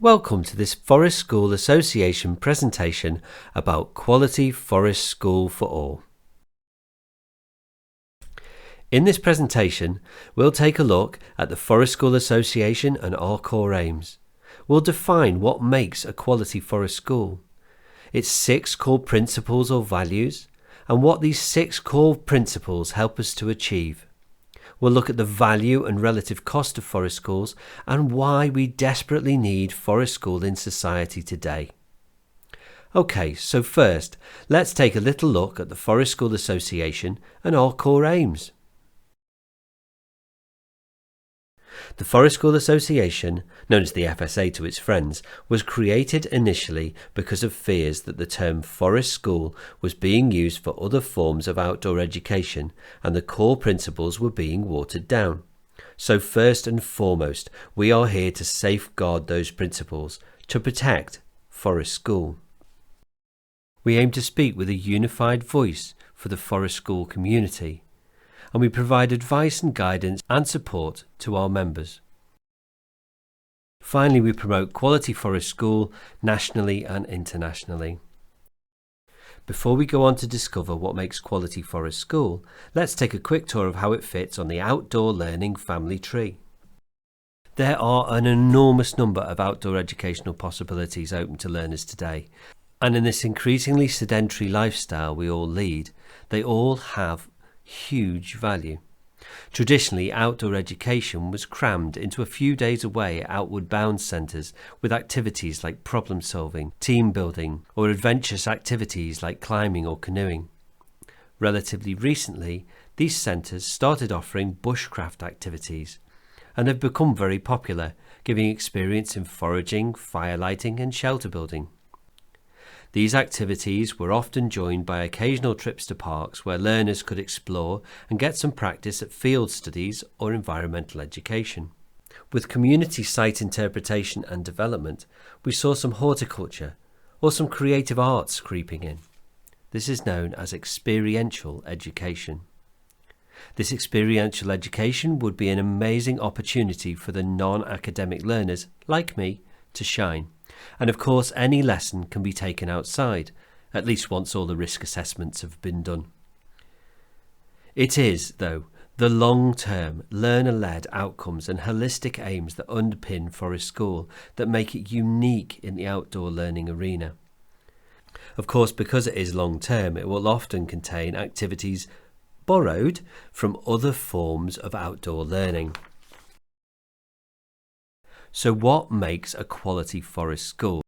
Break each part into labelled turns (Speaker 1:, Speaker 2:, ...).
Speaker 1: Welcome to this Forest School Association presentation about Quality Forest School for All. In this presentation, we'll take a look at the Forest School Association and our core aims. We'll define what makes a quality forest school, its 6 core principles or values, and what these 6 core principles help us to achieve. We'll look at the value and relative cost of forest schools and why we desperately need forest school in society today. Okay, so first, let's take a little look at the Forest School Association and our core aims. The Forest School Association, known as the FSA to its friends, was created initially because of fears that the term forest school was being used for other forms of outdoor education and the core principles were being watered down. So first and foremost, we are here to safeguard those principles, to protect forest school. We aim to speak with a unified voice for the forest school community, and we provide advice and guidance and support to our members. Finally, we promote quality forest school nationally and internationally. Before we go on to discover what makes quality forest school, let's take a quick tour of how it fits on the outdoor learning family tree. There are an enormous number of outdoor educational possibilities open to learners today, and in this increasingly sedentary lifestyle we all lead, they all have huge value. Traditionally, outdoor education was crammed into a few days away at outward bound centres with activities like problem solving, team building, or adventurous activities like climbing or canoeing. Relatively recently, these centres started offering bushcraft activities and have become very popular, giving experience in foraging, firelighting and shelter building. These activities were often joined by occasional trips to parks where learners could explore and get some practice at field studies or environmental education. With community site interpretation and development, we saw some horticulture or some creative arts creeping in. This is known as experiential education. This experiential education would be an amazing opportunity for the non-academic learners, like me, to shine. And of course, any lesson can be taken outside, at least once all the risk assessments have been done. It is, though, the long-term, learner-led outcomes and holistic aims that underpin Forest School that make it unique in the outdoor learning arena. Of course, because it is long-term, it will often contain activities borrowed from other forms of outdoor learning. So what makes a quality forest school?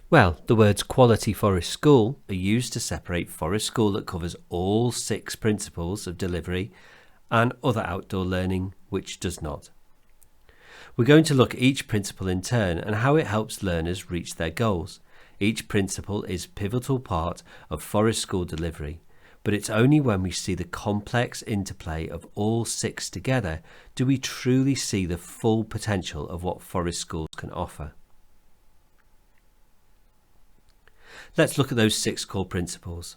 Speaker 1: Well, the words quality forest school are used to separate forest school that covers all 6 principles of delivery and other outdoor learning which does not. We're going to look at each principle in turn and how it helps learners reach their goals. Each principle is a pivotal part of forest school delivery, but it's only when we see the complex interplay of all 6 together do we truly see the full potential of what forest schools can offer. Let's look at those 6 core principles.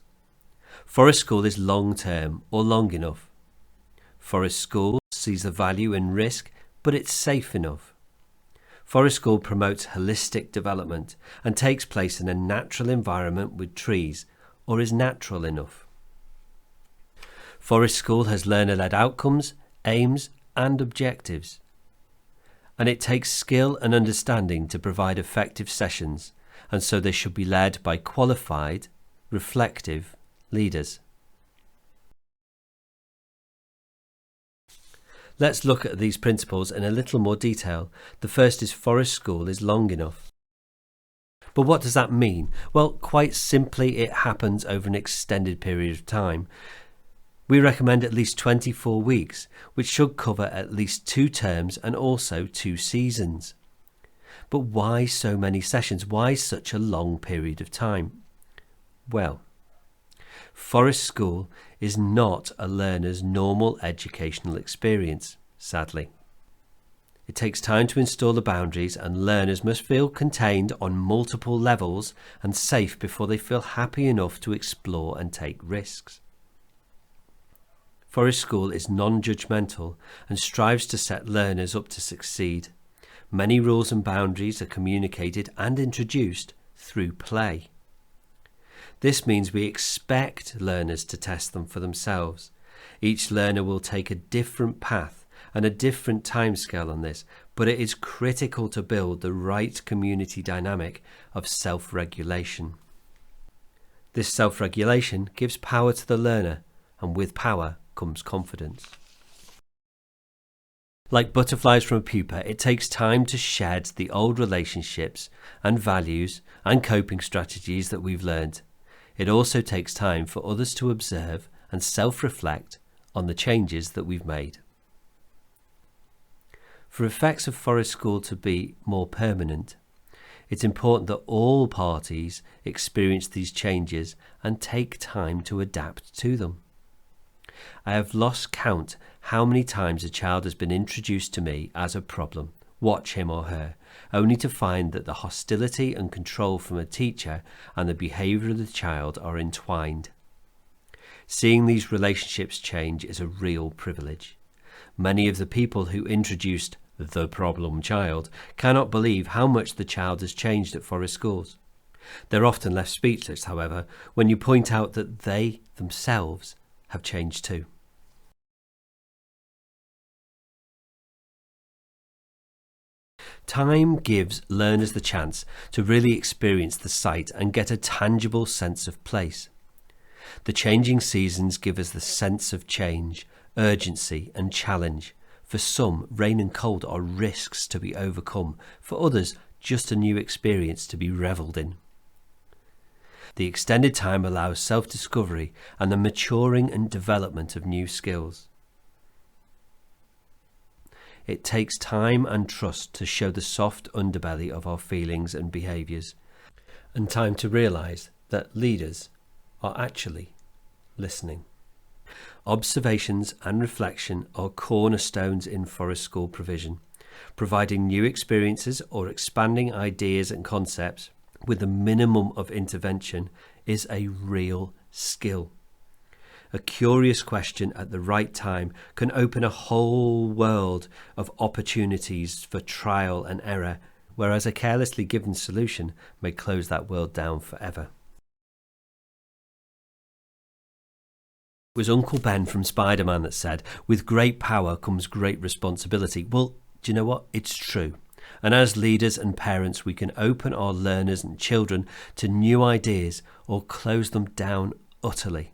Speaker 1: Forest school is long-term or long enough. Forest school sees the value in risk, but it's safe enough. Forest school promotes holistic development and takes place in a natural environment with trees, or is natural enough. Forest School has learner-led outcomes, aims and objectives, and it takes skill and understanding to provide effective sessions, and so they should be led by qualified, reflective leaders. Let's look at these principles in a little more detail. The first is Forest School is long enough. But what does that mean? Well, quite simply, it happens over an extended period of time. We recommend at least 24 weeks, which should cover at least 2 terms and also 2 seasons. But why so many sessions? Why such a long period of time? Well, Forest School is not a learner's normal educational experience, sadly. It takes time to install the boundaries, and learners must feel contained on multiple levels and safe before they feel happy enough to explore and take risks. Forest School is non-judgmental and strives to set learners up to succeed. Many rules and boundaries are communicated and introduced through play. This means we expect learners to test them for themselves. Each learner will take a different path and a different timescale on this, but it is critical to build the right community dynamic of self-regulation. This self-regulation gives power to the learner, and with power comes confidence. Like butterflies from a pupa, it takes time to shed the old relationships and values and coping strategies that we've learned. It also takes time for others to observe and self-reflect on the changes that we've made. For effects of Forest School to be more permanent, it's important that all parties experience these changes and take time to adapt to them. I have lost count how many times a child has been introduced to me as a problem, watch him or her, only to find that the hostility and control from a teacher and the behaviour of the child are entwined. Seeing these relationships change is a real privilege. Many of the people who introduced the problem child cannot believe how much the child has changed at Forest Schools. They're often left speechless, however, when you point out that they themselves have changed too. Time gives learners the chance to really experience the site and get a tangible sense of place. The changing seasons give us the sense of change, urgency and challenge. For some, rain and cold are risks to be overcome. For others, just a new experience to be revelled in. The extended time allows self-discovery and the maturing and development of new skills. It takes time and trust to show the soft underbelly of our feelings and behaviours, and time to realise that leaders are actually listening. Observations and reflection are cornerstones in Forest School provision, providing new experiences or expanding ideas and concepts with a minimum of intervention is a real skill. A curious question at the right time can open a whole world of opportunities for trial and error, whereas a carelessly given solution may close that world down forever. It was Uncle Ben from Spider-Man that said, "With great power comes great responsibility." Well, do you know what? It's true. And as leaders and parents, we can open our learners and children to new ideas or close them down utterly.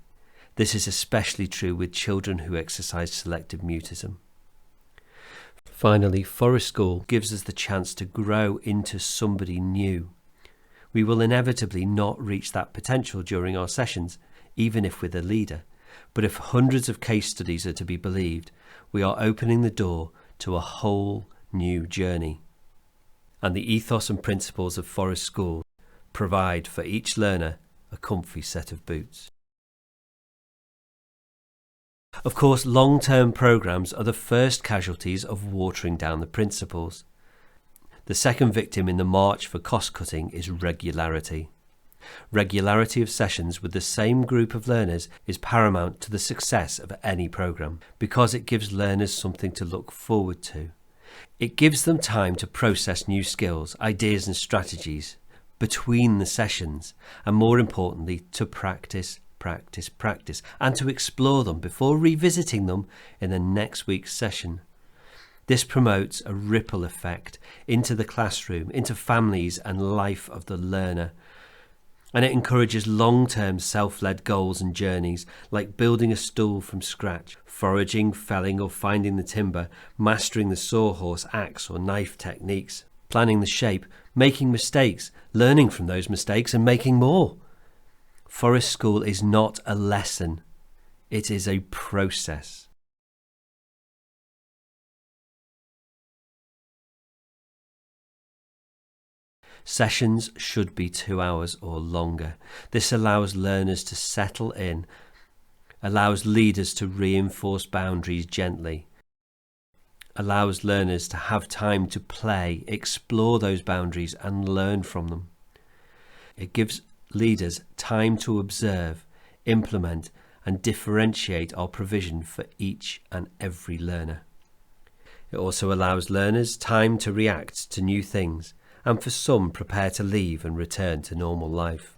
Speaker 1: This is especially true with children who exercise selective mutism. Finally, Forest School gives us the chance to grow into somebody new. We will inevitably not reach that potential during our sessions, even if we're the leader. But if hundreds of case studies are to be believed, we are opening the door to a whole new journey. And the ethos and principles of Forest School provide for each learner a comfy set of boots. Of course, long-term programs are the first casualties of watering down the principles. The second victim in the march for cost-cutting is regularity. Regularity of sessions with the same group of learners is paramount to the success of any program because it gives learners something to look forward to. It gives them time to process new skills, ideas and strategies between the sessions, and more importantly, to practice, and to explore them before revisiting them in the next week's session. This promotes a ripple effect into the classroom, into families and life of the learner. And it encourages long-term self-led goals and journeys like building a stool from scratch, foraging, felling or finding the timber, mastering the sawhorse, axe or knife techniques, planning the shape, making mistakes, learning from those mistakes and making more. Forest School is not a lesson, it is a process. Sessions should be 2 hours or longer. This allows learners to settle in, allows leaders to reinforce boundaries gently, allows learners to have time to play, explore those boundaries and learn from them. It gives leaders time to observe, implement and differentiate our provision for each and every learner. It also allows learners time to react to new things, and for some prepare to leave and return to normal life.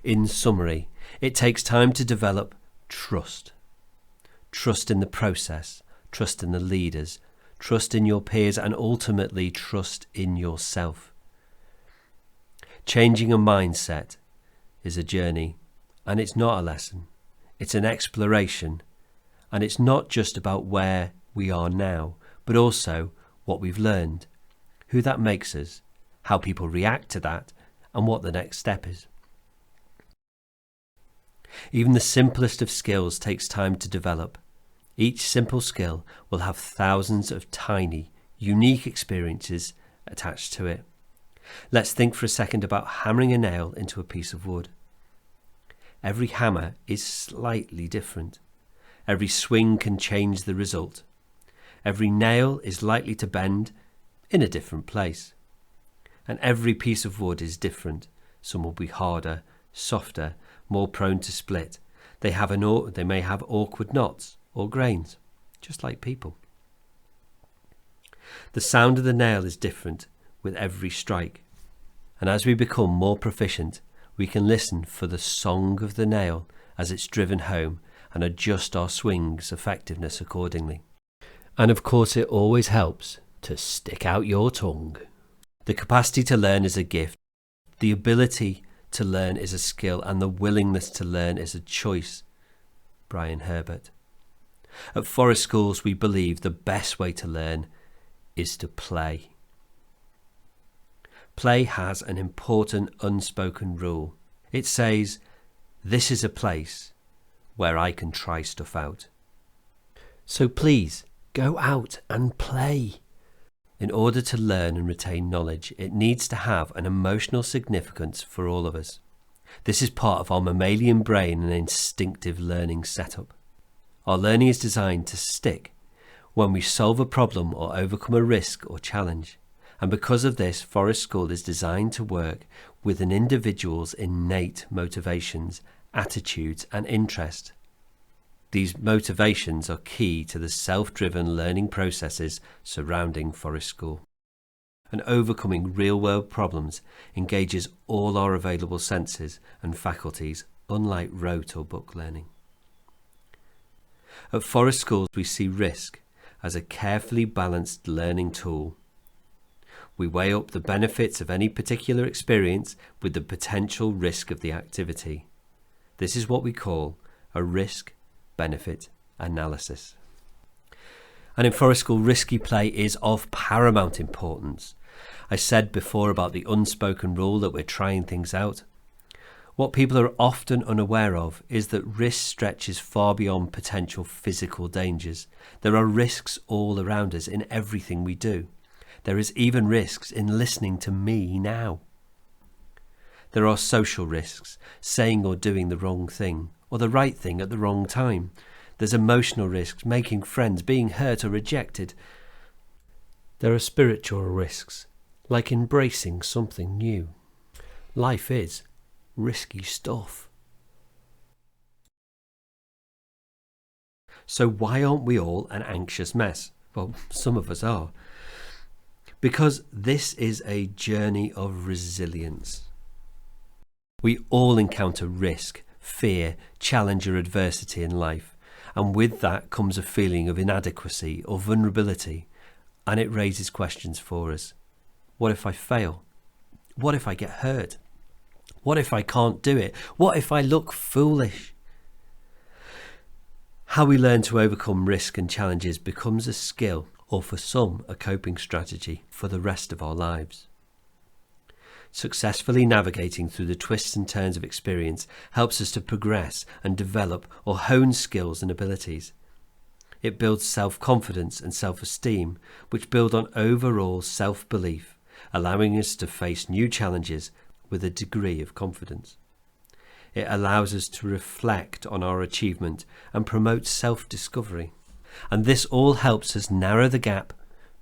Speaker 1: In summary, it takes time to develop trust. Trust in the process, trust in the leaders, trust in your peers, and ultimately trust in yourself. Changing a mindset is a journey, and it's not a lesson. It's an exploration, and it's not just about where we are now, but also what we've learned, who that makes us, how people react to that, and what the next step is. Even the simplest of skills takes time to develop. Each simple skill will have thousands of tiny, unique experiences attached to it. Let's think for a second about hammering a nail into a piece of wood. Every hammer is slightly different. Every swing can change the result. Every nail is likely to bend in a different place. And every piece of wood is different. Some will be harder, softer, more prone to split. They may have awkward knots or grains, just like people. The sound of the nail is different with every strike. And as we become more proficient, we can listen for the song of the nail as it's driven home and adjust our swing's effectiveness accordingly. And of course, it always helps to stick out your tongue. The capacity to learn is a gift. The ability to learn is a skill, and the willingness to learn is a choice. Brian Herbert. At Forest Schools, we believe the best way to learn is to play. Play has an important unspoken rule. It says, this is a place where I can try stuff out. So please, go out and play. In order to learn and retain knowledge, it needs to have an emotional significance for all of us. This is part of our mammalian brain and instinctive learning setup. Our learning is designed to stick when we solve a problem or overcome a risk or challenge. And because of this, Forest School is designed to work with an individual's innate motivations, attitudes, and interest. These motivations are key to the self-driven learning processes surrounding Forest School. And overcoming real-world problems engages all our available senses and faculties, unlike rote or book learning. At Forest Schools, we see risk as a carefully balanced learning tool. We weigh up the benefits of any particular experience with the potential risk of the activity. This is what we call a risk-benefit analysis. And in Forest School, risky play is of paramount importance. I said before about the unspoken rule that we're trying things out. What people are often unaware of is that risk stretches far beyond potential physical dangers. There are risks all around us in everything we do. There is even risks in listening to me now. There are social risks, saying or doing the wrong thing, or the right thing at the wrong time. There's emotional risks, making friends, being hurt or rejected. There are spiritual risks, like embracing something new. Life is risky stuff. So why aren't we all an anxious mess? Well, some of us are. Because this is a journey of resilience. We all encounter risk, fear, challenge or adversity in life, and with that comes a feeling of inadequacy or vulnerability, and it raises questions for us. What if I fail? What if I get hurt? What if I can't do it? What if I look foolish? How we learn to overcome risk and challenges becomes a skill, or for some, a coping strategy for the rest of our lives. Successfully navigating through the twists and turns of experience helps us to progress and develop or hone skills and abilities. It builds self-confidence and self-esteem, which build on overall self-belief, allowing us to face new challenges with a degree of confidence. It allows us to reflect on our achievement and promote self-discovery. And this all helps us narrow the gap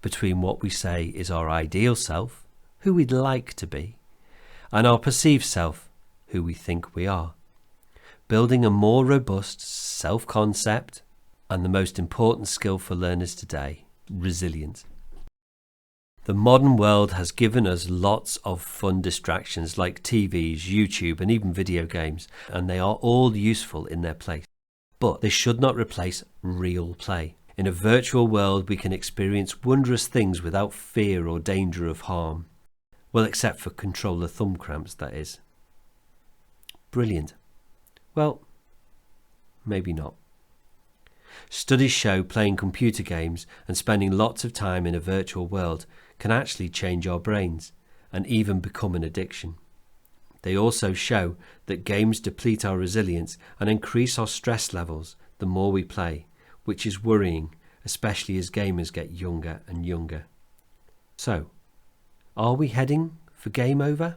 Speaker 1: between what we say is our ideal self, who we'd like to be, and our perceived self, who we think we are. Building a more robust self-concept, and the most important skill for learners today, resilience. The modern world has given us lots of fun distractions like TVs, YouTube, and even video games, and they are all useful in their place. But they should not replace real play. In a virtual world, we can experience wondrous things without fear or danger of harm. Well, except for controller thumb cramps, that is. Brilliant. Well, maybe not. Studies show playing computer games and spending lots of time in a virtual world can actually change our brains and even become an addiction. They also show that games deplete our resilience and increase our stress levels the more we play, which is worrying, especially as gamers get younger and younger. So, are we heading for game over?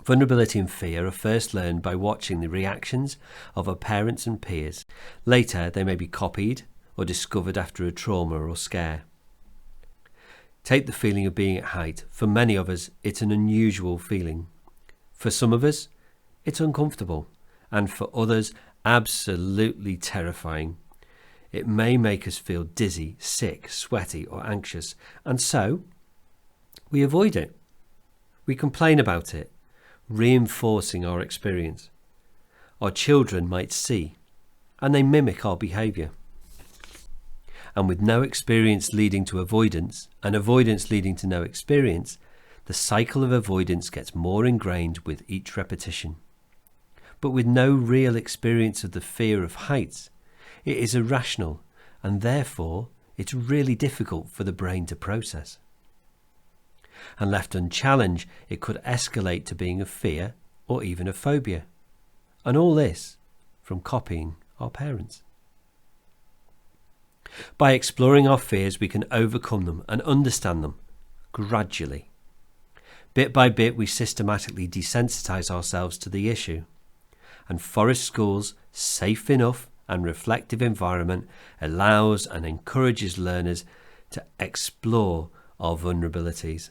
Speaker 1: Vulnerability and fear are first learned by watching the reactions of our parents and peers. Later, they may be copied or discovered after a trauma or scare. Take the feeling of being at height. For many of us, it's an unusual feeling. For some of us, it's uncomfortable, and for others, absolutely terrifying. It may make us feel dizzy, sick, sweaty, or anxious, and so we avoid it. We complain about it, reinforcing our experience. Our children might see, and they mimic our behaviour. And with no experience leading to avoidance, and avoidance leading to no experience, the cycle of avoidance gets more ingrained with each repetition. But with no real experience of the fear of heights, it is irrational, and therefore it's really difficult for the brain to process. And left unchallenged, it could escalate to being a fear or even a phobia. And all this from copying our parents. By exploring our fears, we can overcome them and understand them gradually. Bit by bit, we systematically desensitize ourselves to the issue. And Forest School's safe enough and reflective environment allows and encourages learners to explore our vulnerabilities.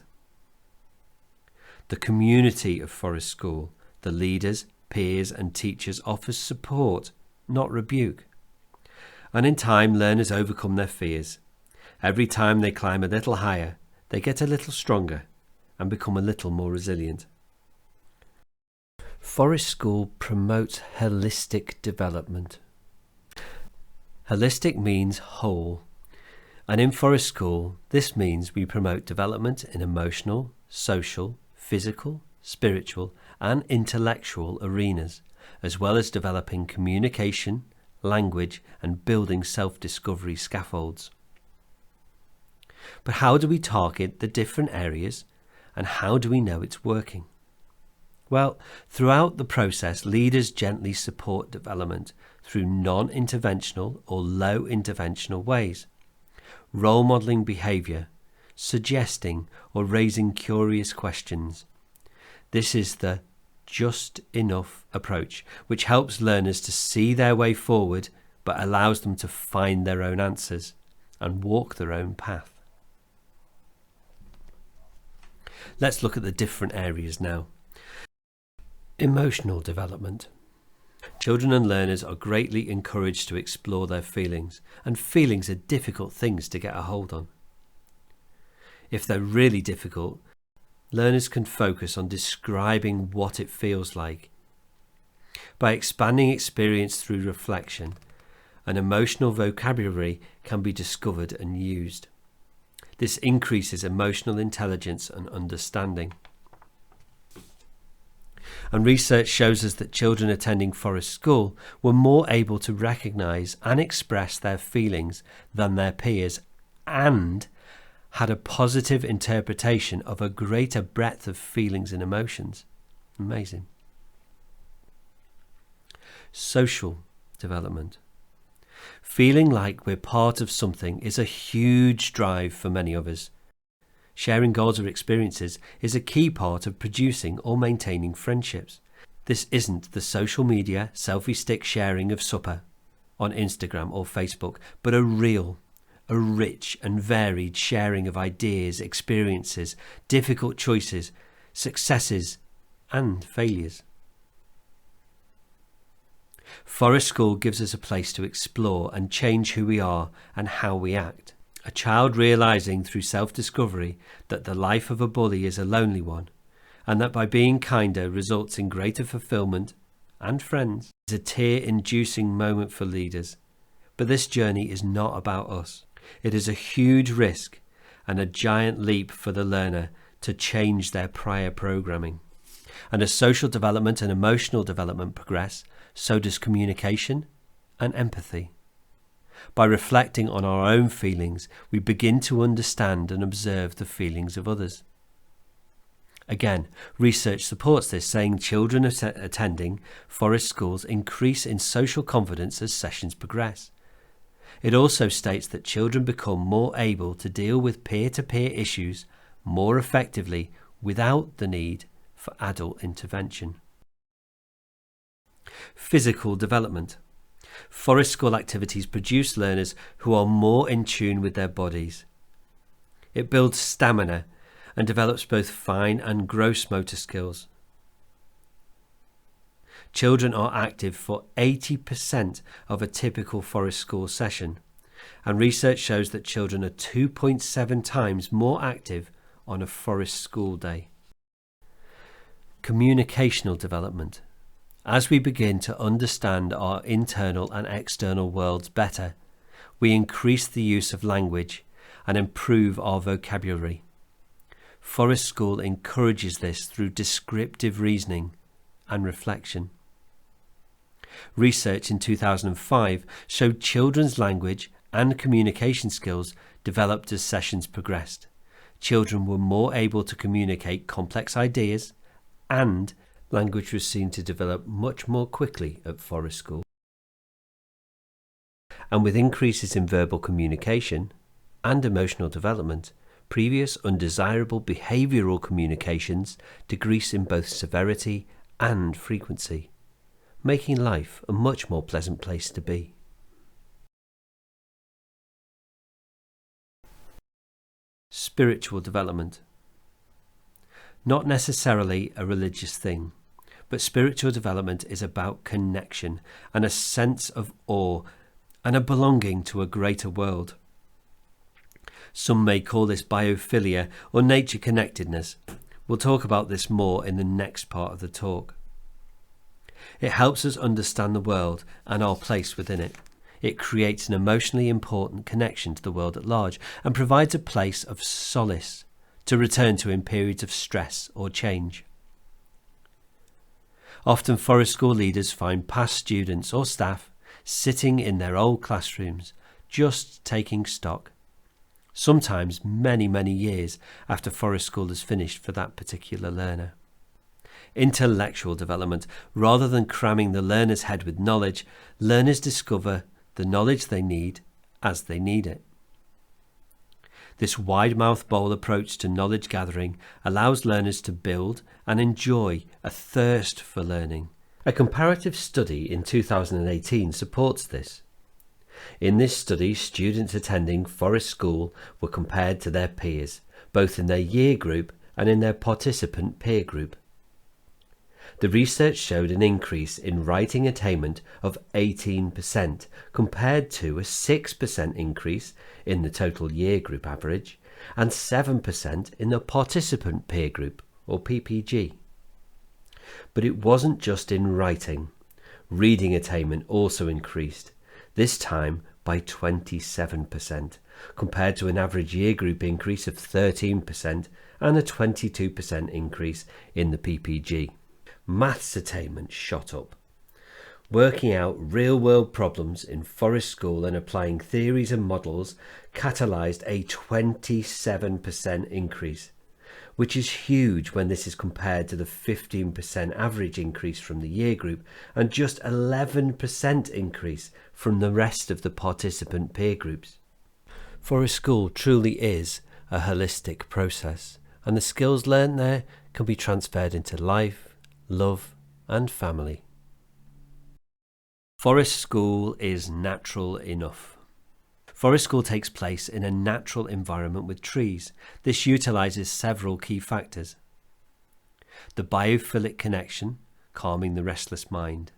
Speaker 1: The community of Forest School, the leaders, peers and teachers, offers support, not rebuke. And in time, learners overcome their fears. Every time they climb a little higher, they get a little stronger and become a little more resilient. Forest School promotes holistic development. Holistic means whole. And in Forest School, this means we promote development in emotional, social, physical, spiritual and intellectual arenas, as well as developing communication, language and building self-discovery scaffolds. But how do we target the different areas and how do we know it's working? Well, throughout the process, leaders gently support development through non-interventional or low interventional ways, role modelling behaviour, suggesting or raising curious questions. This is the just enough approach, which helps learners to see their way forward but allows them to find their own answers and walk their own path. Let's look at the different areas now. Emotional development. Children and learners are greatly encouraged to explore their feelings, and feelings are difficult things to get a hold on. If they're really difficult, learners can focus on describing what it feels like. By expanding experience through reflection, an emotional vocabulary can be discovered and used. This increases emotional intelligence and understanding. And research shows us that children attending Forest School were more able to recognise and express their feelings than their peers and had a positive interpretation of a greater breadth of feelings and emotions. Amazing. Social development. Feeling like we're part of something is a huge drive for many of us. Sharing goals or experiences is a key part of producing or maintaining friendships. This isn't the social media selfie stick sharing of supper on Instagram or Facebook, but a rich and varied sharing of ideas, experiences, difficult choices, successes and failures. Forest School gives us a place to explore and change who we are and how we act. A child realizing through self-discovery that the life of a bully is a lonely one, and that by being kinder results in greater fulfillment and friends, is a tear-inducing moment for leaders. But this journey is not about us. It is a huge risk and a giant leap for the learner to change their prior programming. And as social development and emotional development progress, so does communication and empathy. By reflecting on our own feelings, we begin to understand and observe the feelings of others. Again, research supports this, saying children attending forest schools increase in social confidence as sessions progress. It also states that children become more able to deal with peer-to-peer issues more effectively without the need for adult intervention. Physical development. Forest school activities produce learners who are more in tune with their bodies. It builds stamina and develops both fine and gross motor skills. Children are active for 80% of a typical forest school session, and research shows that children are 2.7 times more active on a forest school day. Communicational development. As we begin to understand our internal and external worlds better, we increase the use of language and improve our vocabulary. Forest School encourages this through descriptive reasoning and reflection. Research in 2005 showed children's language and communication skills developed as sessions progressed. Children were more able to communicate complex ideas, and language was seen to develop much more quickly at Forest School. And with increases in verbal communication and emotional development, previous undesirable behavioural communications decrease in both severity and frequency, making life a much more pleasant place to be. Spiritual development. Not necessarily a religious thing, but spiritual development is about connection and a sense of awe and a belonging to a greater world. Some may call this biophilia or nature connectedness. We'll talk about this more in the next part of the talk. It helps us understand the world and our place within it. It creates an emotionally important connection to the world at large and provides a place of solace to return to in periods of stress or change. Often forest school leaders find past students or staff sitting in their old classrooms just taking stock, sometimes many years after forest school is finished for that particular learner. Intellectual development. Rather than cramming the learner's head with knowledge, learners discover the knowledge they need as they need it. This wide-mouth bowl approach to knowledge gathering allows learners to build and enjoy a thirst for learning. A comparative study in 2018 supports this. In this study, students attending Forest School were compared to their peers, both in their year group and in their participant peer group. The research showed an increase in writing attainment of 18% compared to a 6% increase in the total year group average and 7% in the participant peer group or PPG. But it wasn't just in writing. Reading attainment also increased, this time by 27%, compared to an average year group increase of 13% and a 22% increase in the PPG. Maths attainment shot up. Working out real-world problems in Forest School and applying theories and models catalysed a 27% increase, which is huge when this is compared to the 15% average increase from the year group and just 11% increase from the rest of the participant peer groups. Forest School truly is a holistic process, and the skills learned there can be transferred into life, love and family. Forest School is natural enough. Forest School takes place in a natural environment with trees. This utilises several key factors. The biophilic connection, calming the restless mind.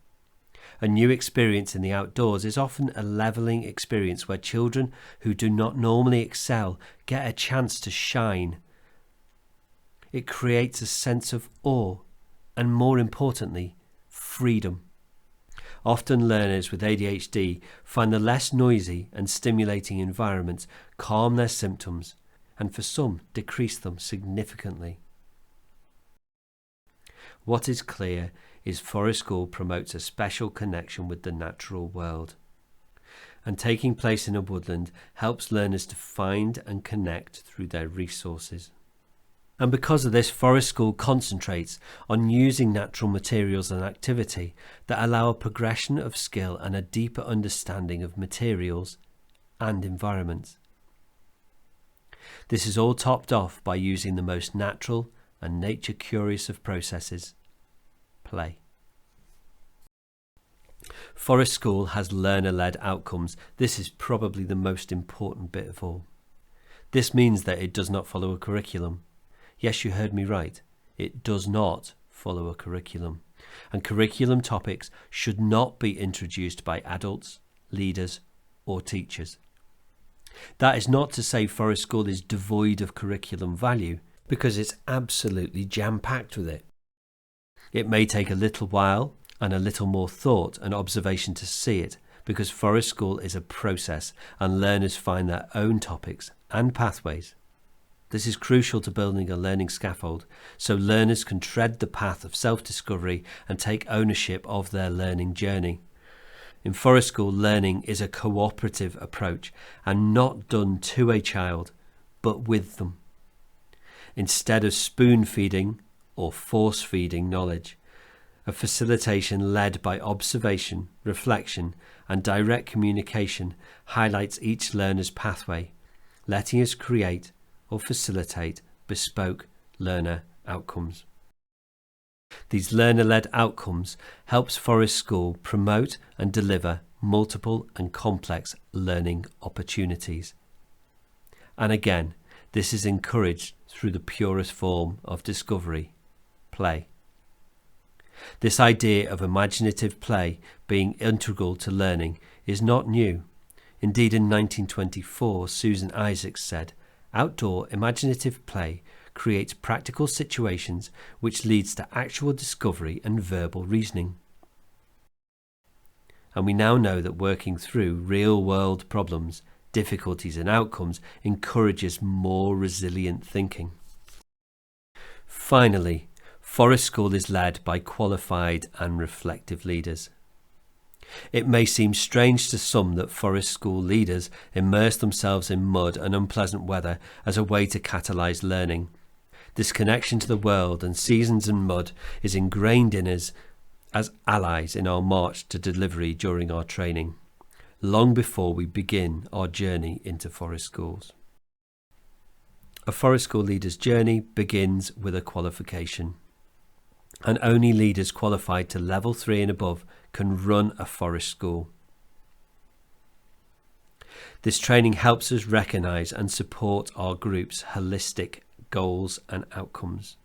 Speaker 1: A new experience in the outdoors is often a leveling experience where children who do not normally excel get a chance to shine. It creates a sense of awe and, more importantly, freedom. Often learners with ADHD find the less noisy and stimulating environments calm their symptoms and for some decrease them significantly. What is clear is Forest School promotes a special connection with the natural world, and taking place in a woodland helps learners to find and connect through their resources. And because of this, Forest School concentrates on using natural materials and activity that allow a progression of skill and a deeper understanding of materials and environments. This is all topped off by using the most natural and nature-curious of processes, play. Forest School has learner-led outcomes. This is probably the most important bit of all. This means that it does not follow a curriculum. Yes, you heard me right. It does not follow a curriculum. And curriculum topics should not be introduced by adults, leaders, or teachers. That is not to say Forest School is devoid of curriculum value, because it's absolutely jam-packed with it. It may take a little while and a little more thought and observation to see it, because Forest School is a process and learners find their own topics and pathways. This is crucial to building a learning scaffold, so learners can tread the path of self-discovery and take ownership of their learning journey. In Forest School, learning is a cooperative approach and not done to a child, but with them. Instead of spoon-feeding or force-feeding knowledge, a facilitation led by observation, reflection, and direct communication highlights each learner's pathway, letting us create or facilitate bespoke learner outcomes. These learner-led outcomes helps Forest School promote and deliver multiple and complex learning opportunities. And again, this is encouraged through the purest form of discovery, play. This idea of imaginative play being integral to learning is not new. Indeed, in 1924, Susan Isaacs said, "Outdoor imaginative play creates practical situations which leads to actual discovery and verbal reasoning." And we now know that working through real-world problems, difficulties and outcomes encourages more resilient thinking. Finally, Forest School is led by qualified and reflective leaders. It may seem strange to some that Forest School leaders immerse themselves in mud and unpleasant weather as a way to catalyse learning. This connection to the world and seasons and mud is ingrained in us as allies in our march to delivery during our training, long before we begin our journey into Forest Schools. A Forest School leader's journey begins with a qualification, and only leaders qualified to level 3 and above can run a Forest School. This training helps us recognise and support our group's holistic goals and outcomes,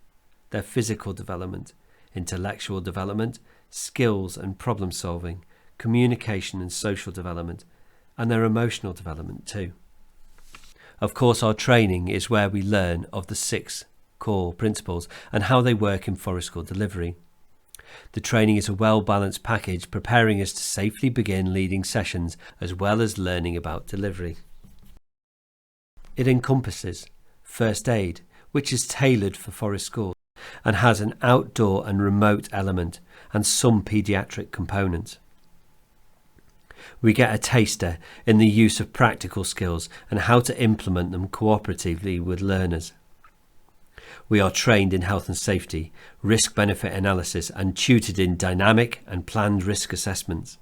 Speaker 1: their physical development, intellectual development, skills and problem solving, communication and social development, and their emotional development too. Of course, our training is where we learn of the 6 core principles and how they work in Forest School delivery. The training is a well-balanced package preparing us to safely begin leading sessions as well as learning about delivery. It encompasses first aid, which is tailored for Forest School and has an outdoor and remote element and some paediatric component. We get a taster in the use of practical skills and how to implement them cooperatively with learners. We are trained in health and safety, risk-benefit analysis and tutored in dynamic and planned risk assessments.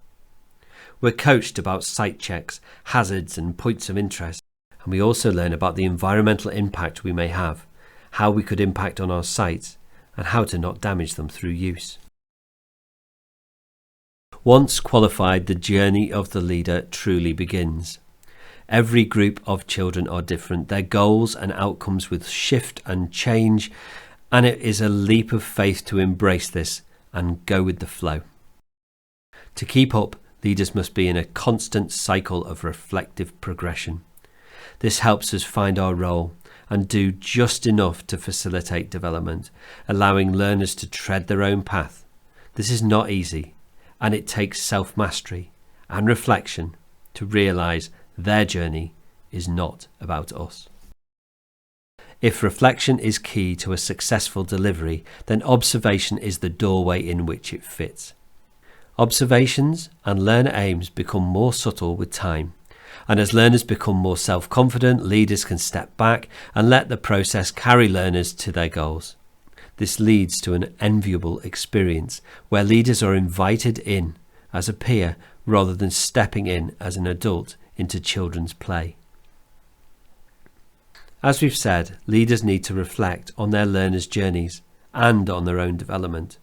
Speaker 1: We're coached about site checks, hazards and points of interest, and we also learn about the environmental impact we may have, how we could impact on our sites, and how to not damage them through use. Once qualified, the journey of the leader truly begins. Every group of children are different. Their goals and outcomes will shift and change, and it is a leap of faith to embrace this and go with the flow. To keep up, leaders must be in a constant cycle of reflective progression. This helps us find our role and do just enough to facilitate development, allowing learners to tread their own path. This is not easy, and it takes self-mastery and reflection to realise their journey is not about us. If reflection is key to a successful delivery, then observation is the doorway in which it fits. Observations and learner aims become more subtle with time, and as learners become more self-confident, leaders can step back and let the process carry learners to their goals. This leads to an enviable experience where leaders are invited in as a peer rather than stepping in as an adult into children's play. As we've said, leaders need to reflect on their learners' journeys and on their own development.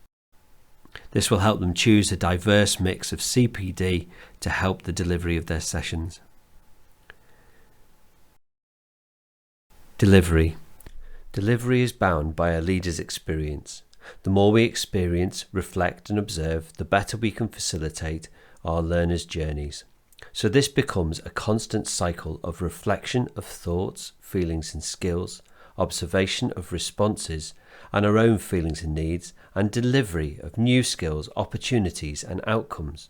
Speaker 1: This will help them choose a diverse mix of CPD to help the delivery of their sessions. Delivery. Delivery is bound by a leader's experience. The more we experience, reflect and observe, the better we can facilitate our learners' journeys. So this becomes a constant cycle of reflection of thoughts, feelings and skills, observation of responses and our own feelings and needs, and delivery of new skills, opportunities and outcomes.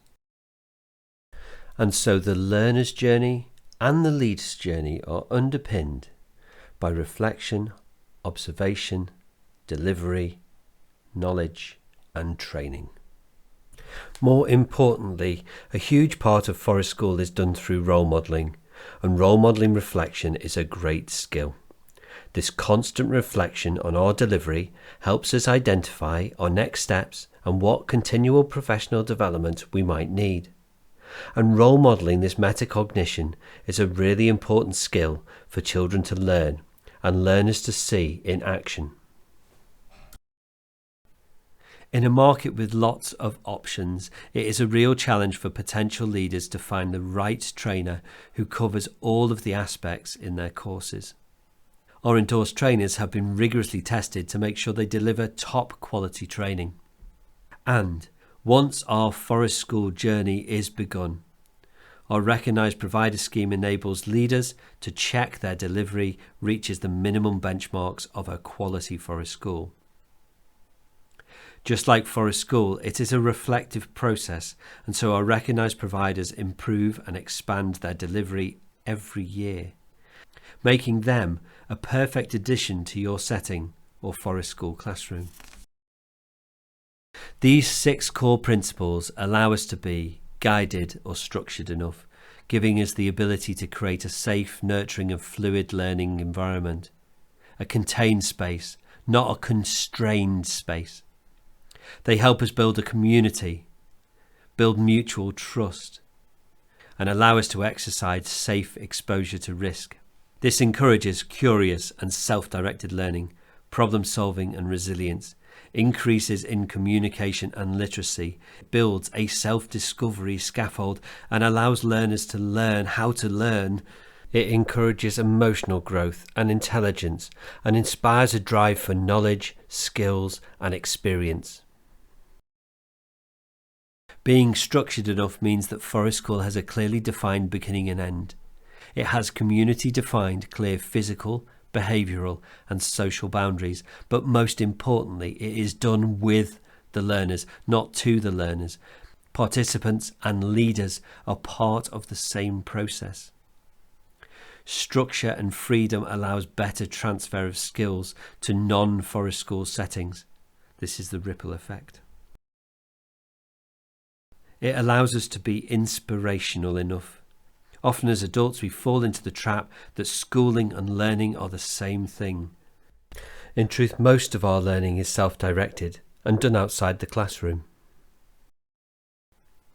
Speaker 1: And so the learner's journey and the leader's journey are underpinned by reflection, observation, delivery, knowledge and training. More importantly, a huge part of Forest School is done through role modelling, and role modelling reflection is a great skill. This constant reflection on our delivery helps us identify our next steps and what continual professional development we might need. And role modelling this metacognition is a really important skill for children to learn and learners to see in action. In a market with lots of options, it is a real challenge for potential leaders to find the right trainer who covers all of the aspects in their courses. Our endorsed trainers have been rigorously tested to make sure they deliver top quality training. And once our Forest School journey is begun, our recognised provider scheme enables leaders to check their delivery reaches the minimum benchmarks of a quality Forest School. Just like Forest School, it is a reflective process, and so our recognised providers improve and expand their delivery every year, making them a perfect addition to your setting or Forest School classroom. These 6 core principles allow us to be guided or structured enough, giving us the ability to create a safe, nurturing and fluid learning environment, a contained space, not a constrained space. They help us build a community, build mutual trust, and allow us to exercise safe exposure to risk. This encourages curious and self-directed learning, problem solving and resilience, increases in communication and literacy, builds a self-discovery scaffold and allows learners to learn how to learn. It encourages emotional growth and intelligence and inspires a drive for knowledge, skills and experience. Being structured enough means that Forest School has a clearly defined beginning and end. It has community-defined, clear physical, behavioural and social boundaries, but most importantly, it is done with the learners, not to the learners. Participants and leaders are part of the same process. Structure and freedom allows better transfer of skills to non-Forest School settings. This is the ripple effect. It allows us to be inspirational enough. Often as adults we fall into the trap that schooling and learning are the same thing. In truth, most of our learning is self-directed and done outside the classroom.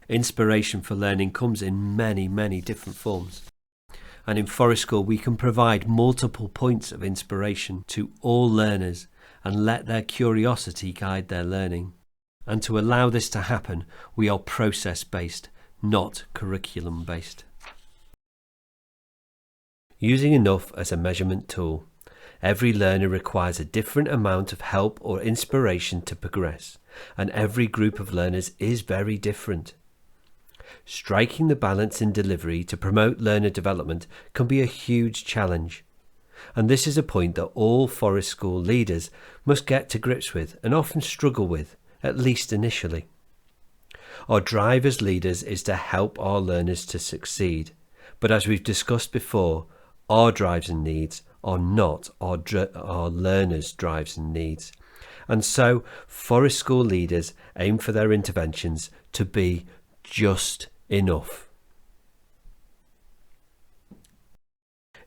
Speaker 1: Inspiration for learning comes in many different forms. And in Forest School we can provide multiple points of inspiration to all learners and let their curiosity guide their learning. And to allow this to happen, we are process-based, not curriculum-based. Using enough as a measurement tool, every learner requires a different amount of help or inspiration to progress, and every group of learners is very different. Striking the balance in delivery to promote learner development can be a huge challenge. And this is a point that all forest school leaders must get to grips with and often struggle with, at least initially. Our drive as leaders is to help our learners to succeed. But as we've discussed before, our drives and needs are not our learners' drives and needs. And so forest school leaders aim for their interventions to be just enough.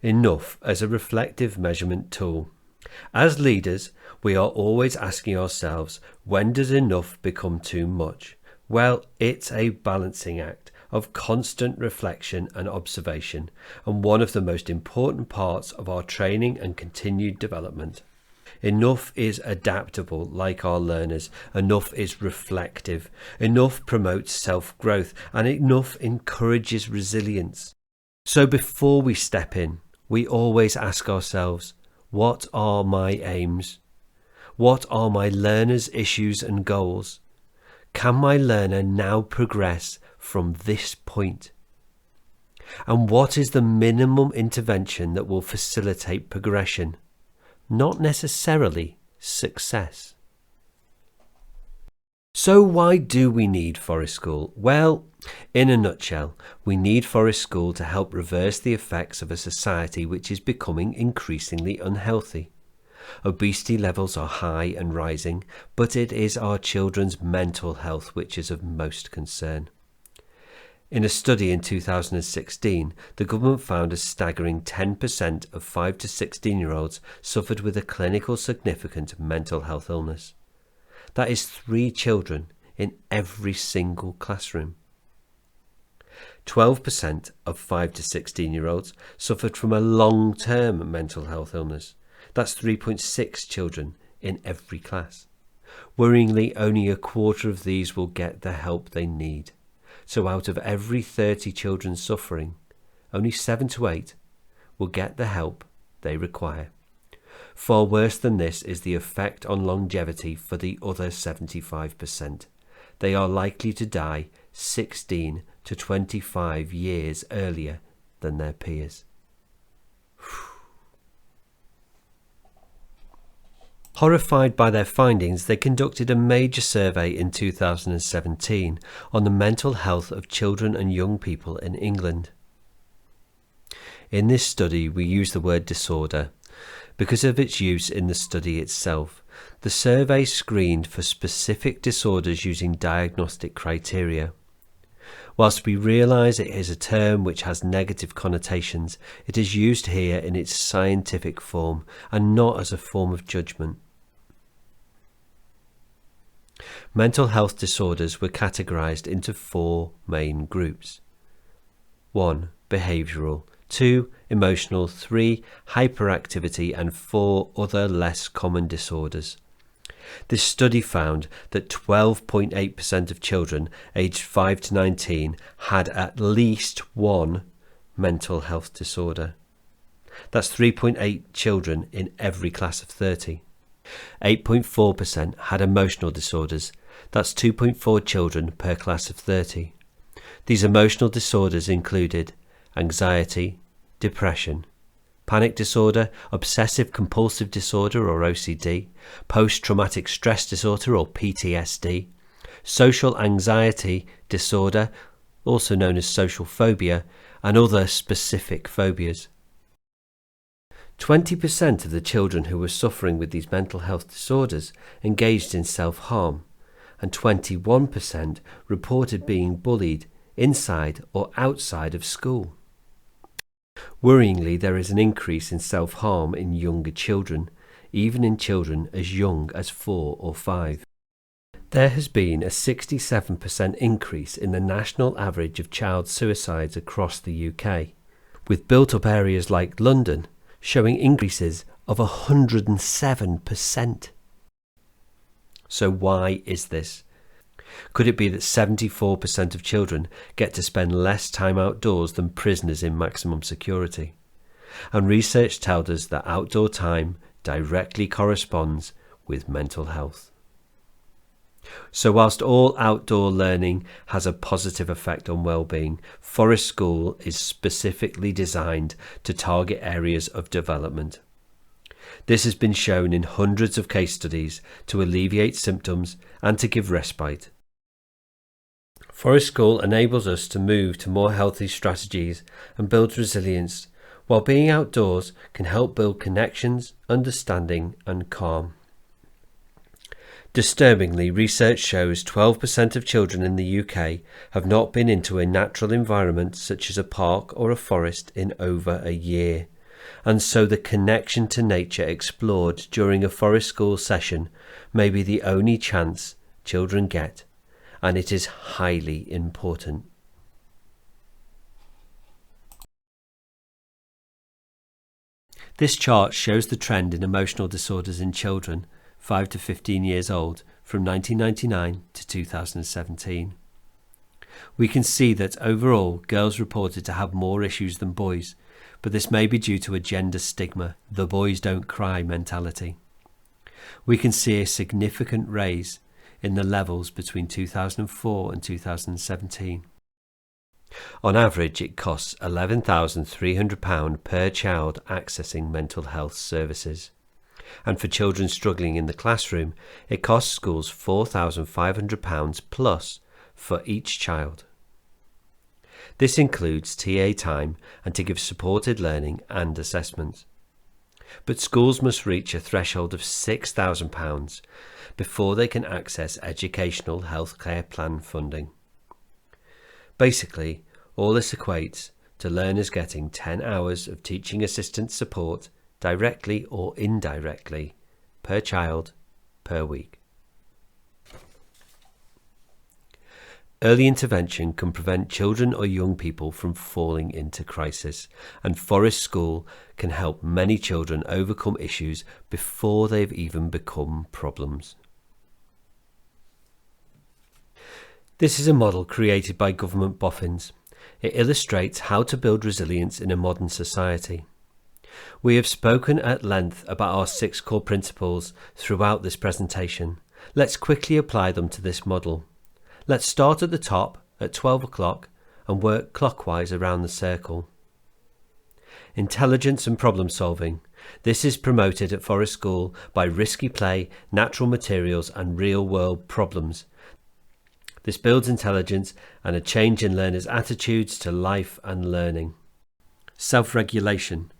Speaker 1: Enough as a reflective measurement tool. As leaders, we are always asking ourselves, when does enough become too much? Well, it's a balancing act of constant reflection and observation, and one of the most important parts of our training and continued development. Enough is adaptable like our learners. Enough is reflective. Enough promotes self-growth, and enough encourages resilience. So before we step in, we always ask ourselves, what are my aims? What are my learners' issues and goals? Can my learner now progress from this point? And what is the minimum intervention that will facilitate progression? Not necessarily success. So why do we need forest school? Well, in a nutshell, we need forest school to help reverse the effects of a society which is becoming increasingly unhealthy. Obesity levels are high and rising, but it is our children's mental health which is of most concern. In a study in 2016, the government found a staggering 10% of 5 to 16-year-olds suffered with a clinical significant mental health illness. That is 3 children in every single classroom. 12% of 5 to 16-year-olds suffered from a long-term mental health illness. That's 3.6 children in every class. Worryingly, only a quarter of these will get the help they need. So out of every 30 children suffering, only 7 to 8 will get the help they require. Far worse than this is the effect on longevity for the other 75%. They are likely to die 16 to 25 years earlier than their peers. Horrified by their findings, they conducted a major survey in 2017 on the mental health of children and young people in England. In this study, we use the word disorder because of its use in the study itself. The survey screened for specific disorders using diagnostic criteria. Whilst we realise it is a term which has negative connotations, it is used here in its scientific form and not as a form of judgment. Mental health disorders were categorised into 4 main groups. 1. Behavioural, 2. Emotional, 3. Hyperactivity, and 4 other less common disorders. This study found that 12.8% of children aged 5 to 19 had at least one mental health disorder. That's 3.8 children in every class of 30. 8.4% had emotional disorders. That's 2.4 children per class of 30. These emotional disorders included anxiety, depression, panic disorder, obsessive compulsive disorder or OCD, post-traumatic stress disorder or PTSD, social anxiety disorder, also known as social phobia, and other specific phobias. 20% of the children who were suffering with these mental health disorders engaged in self-harm, and 21% reported being bullied inside or outside of school. Worryingly, there is an increase in self-harm in younger children, even in children as young as 4 or 5. There has been a 67% increase in the national average of child suicides across the UK, with built-up areas like London showing increases of 107%. So why is this? Could it be that 74% of children get to spend less time outdoors than prisoners in maximum security? And research tells us that outdoor time directly corresponds with mental health. So whilst all outdoor learning has a positive effect on well-being, Forest School is specifically designed to target areas of development. This has been shown in hundreds of case studies to alleviate symptoms and to give respite. Forest School enables us to move to more healthy strategies and builds resilience, while being outdoors can help build connections, understanding and calm. Disturbingly, research shows 12% of children in the UK have not been into a natural environment such as a park or a forest in over a year, and so the connection to nature explored during a Forest School session may be the only chance children get, and it is highly important. This chart shows the trend in emotional disorders in children 5 to 15 years old from 1999 to 2017. We can see that overall girls reported to have more issues than boys, but this may be due to a gender stigma, the boys don't cry mentality. We can see a significant raise in the levels between 2004 and 2017. On average, it costs £11,300 per child accessing mental health services. And for children struggling in the classroom, it costs schools £4,500 plus for each child. This includes TA time and to give supported learning and assessment. But schools must reach a threshold of £6,000 before they can access educational healthcare plan funding. Basically, all this equates to learners getting 10 hours of teaching assistant support directly or indirectly per child per week. Early intervention can prevent children or young people from falling into crisis, and Forest School can help many children overcome issues before they've even become problems. This is a model created by government boffins. It illustrates how to build resilience in a modern society. We have spoken at length about our 6 core principles throughout this presentation. Let's quickly apply them to this model. Let's start at the top at 12 o'clock and work clockwise around the circle. Intelligence and problem solving. This is promoted at Forest School by risky play, natural materials and real-world problems. This builds intelligence and a change in learners' attitudes to life and learning. Self-regulation.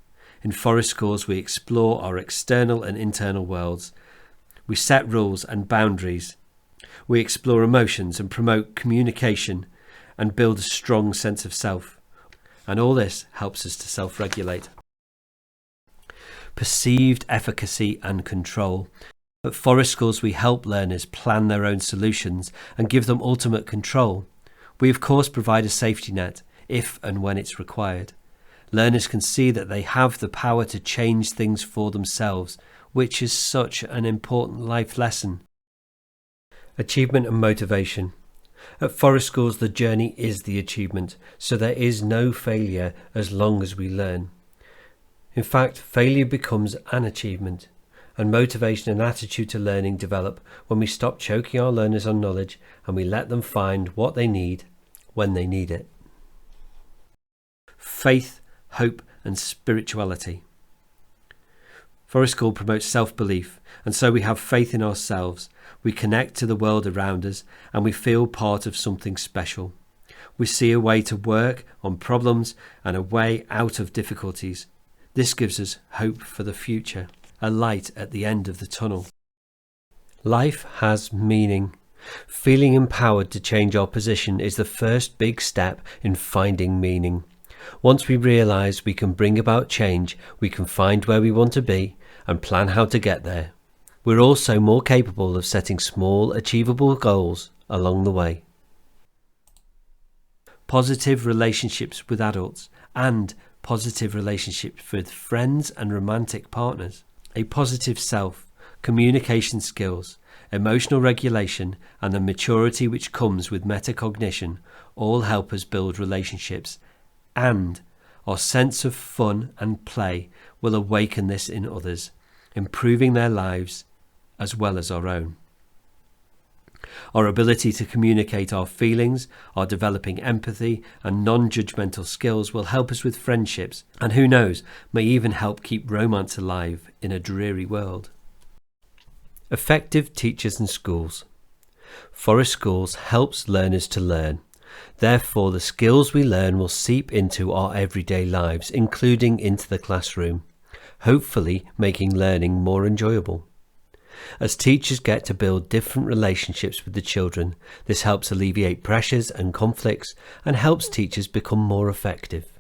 Speaker 1: In Forest Schools, we explore our external and internal worlds. We set rules and boundaries. We explore emotions and promote communication and build a strong sense of self. And all this helps us to self-regulate. Perceived efficacy and control. At Forest Schools, we help learners plan their own solutions and give them ultimate control. We of course provide a safety net if and when it's required. Learners can see that they have the power to change things for themselves, which is such an important life lesson. Achievement and motivation. At Forest Schools, the journey is the achievement, so there is no failure as long as we learn. In fact, failure becomes an achievement, and motivation and attitude to learning develop when we stop choking our learners on knowledge and we let them find what they need when they need it. Faith, hope and spirituality. Forest School promotes self-belief, and so we have faith in ourselves. We connect to the world around us and we feel part of something special. We see a way to work on problems and a way out of difficulties. This gives us hope for the future, a light at the end of the tunnel. Life has meaning. Feeling empowered to change our position is the first big step in finding meaning. Once we realise we can bring about change, we can find where we want to be and plan how to get there. We're also more capable of setting small, achievable goals along the way. Positive relationships with adults and positive relationships with friends and romantic partners. A positive self, communication skills, emotional regulation and the maturity which comes with metacognition all help us build relationships, and our sense of fun and play will awaken this in others, improving their lives as well as our own. Our ability to communicate our feelings, our developing empathy and non-judgmental skills will help us with friendships, and who knows, may even help keep romance alive in a dreary world. Effective teachers and schools. Forest Schools helps learners to learn. Therefore, the skills we learn will seep into our everyday lives, including into the classroom, hopefully making learning more enjoyable. As teachers get to build different relationships with the children, this helps alleviate pressures and conflicts and helps teachers become more effective.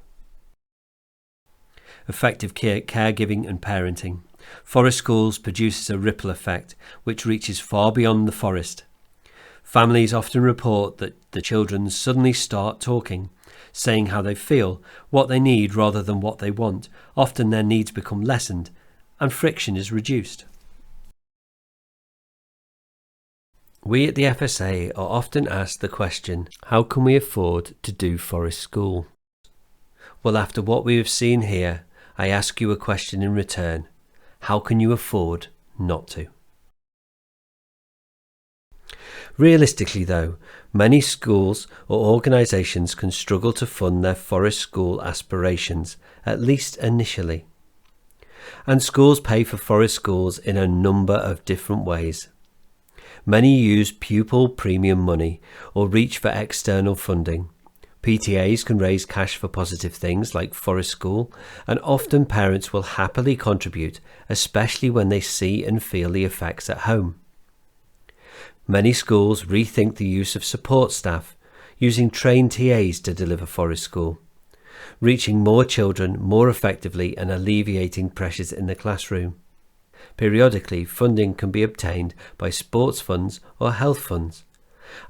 Speaker 1: Effective caregiving and parenting. Forest Schools produces a ripple effect which reaches far beyond the forest. Families often report that the children suddenly start talking, saying how they feel, what they need rather than what they want. Often their needs become lessened and friction is reduced. We at the FSA are often asked the question, how can we afford to do Forest School? Well, after what we have seen here, I ask you a question in return. How can you afford not to? Realistically though, many schools or organisations can struggle to fund their Forest School aspirations, at least initially. And schools pay for Forest Schools in a number of different ways. Many use pupil premium money or reach for external funding. PTAs can raise cash for positive things like Forest School, and often parents will happily contribute, especially when they see and feel the effects at home. Many schools rethink the use of support staff, using trained TAs to deliver Forest School, reaching more children more effectively and alleviating pressures in the classroom. Periodically, funding can be obtained by sports funds or health funds,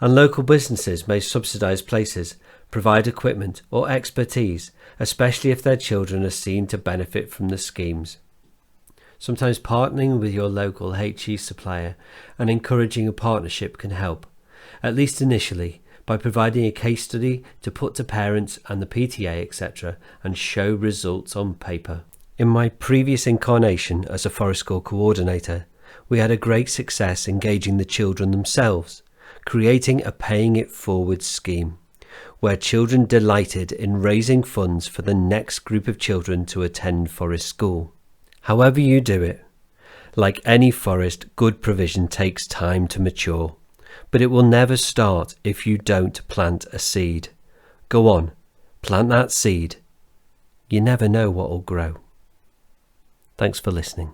Speaker 1: and local businesses may subsidise places, provide equipment or expertise, especially if their children are seen to benefit from the schemes. Sometimes partnering with your local HE supplier and encouraging a partnership can help, at least initially, by providing a case study to put to parents and the PTA, etc., and show results on paper. In my previous incarnation as a Forest School coordinator, we had a great success engaging the children themselves, creating a paying it forward scheme, where children delighted in raising funds for the next group of children to attend Forest School. However you do it, like any forest, good provision takes time to mature, but it will never start if you don't plant a seed. Go on, plant that seed. You never know what will grow. Thanks for listening.